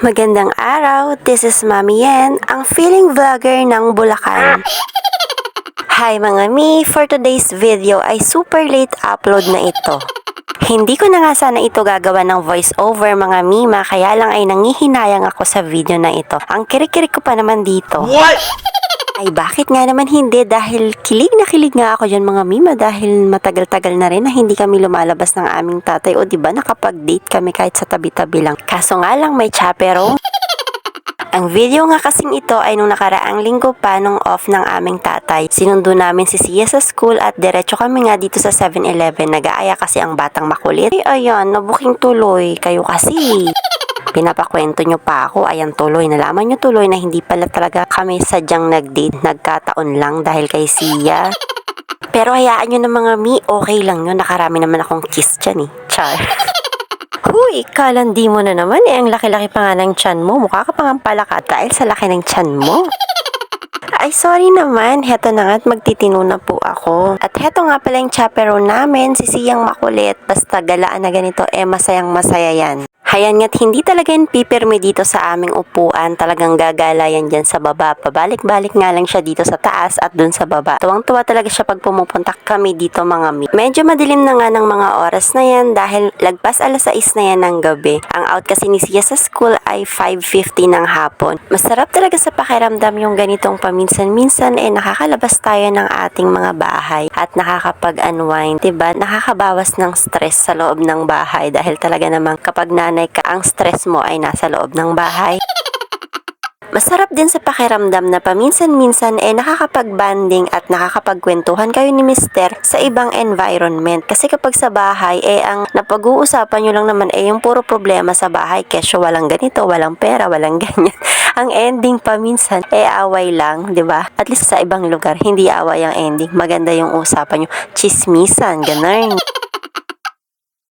Magandang araw, this is Mami Yen, ang feeling vlogger ng Bulacan. Hi mga mi, for today's video ay super late upload na ito. Hindi ko na nga sana ito gagawa ng voice over mga mima, kaya lang ay nangihinayang ako sa video na ito. Ang kirik-kirik ko pa naman dito. What? Ay bakit nga naman hindi, dahil kilig na kilig nga ako dyan mga mima, dahil matagal-tagal na rin na hindi kami lumalabas ng aming tatay, o diba nakapag-date kami kahit sa tabi-tabi lang. Kaso nga lang may chaperone. Ang video nga kasing ito ay nung nakaraang linggo pa nung off ng aming tatay. Sinundo namin si Sia sa school at diretso kami nga dito sa 7-Eleven. Nag-aaya kasi ang batang makulit. Ay ayan, nabuking tuloy. Kayo kasi. Pinapakwento nyo pa ako, ayan tuloy. Nalaman nyo tuloy na hindi pala talaga kami sadyang nag-date. Nagkataon lang dahil kay Sia. Pero hayaan nyo na mga mi, okay lang yun. Nakarami naman akong kiss dyan eh. Char. Huy, kalandi mo na naman eh. Ang laki-laki pa nga ng tiyan mo. Mukha ka pang palaka dahil sa laki ng tiyan mo. Ay, sorry naman. Heto na nga at magtitino na po ako. At heto nga pala yung chaperone namin, si Siyang makulit. Basta galaan na ganito, masayang masaya yan. Hayan nga't hindi talaga yung pipirmi dito sa aming upuan. Talagang gagala yan dyan sa baba. Pabalik-balik nga lang siya dito sa taas at dun sa baba. Tuwang-tuwa talaga siya pag pumupunta kami dito mga mi. Medyo madilim na nga ng mga oras na yan dahil lagpas 6:00 na yan ng gabi. Ang out kasi ni Sia sa school ay 5:50 ng hapon. Masarap talaga sa pakiramdam yung ganitong paminsan-minsan nakakalabas tayo ng ating mga bahay at nakakapag-unwind. Diba? Nakakabawas ng stress sa loob ng bahay dahil talaga namang kapag nanay ka, ang stress mo ay nasa loob ng bahay. Masarap din sa pakiramdam na paminsan-minsan nakakapag-banding at nakakapagkwentuhan kayo ni Mister sa ibang environment. Kasi kapag sa bahay, ang napag-uusapan nyo lang naman yung puro problema sa bahay. Kesyo walang ganito, walang pera, walang ganyan. Ang ending paminsan, away lang, di ba? At least sa ibang lugar, hindi away ang ending. Maganda yung usapan nyo. Chismisan, ganun.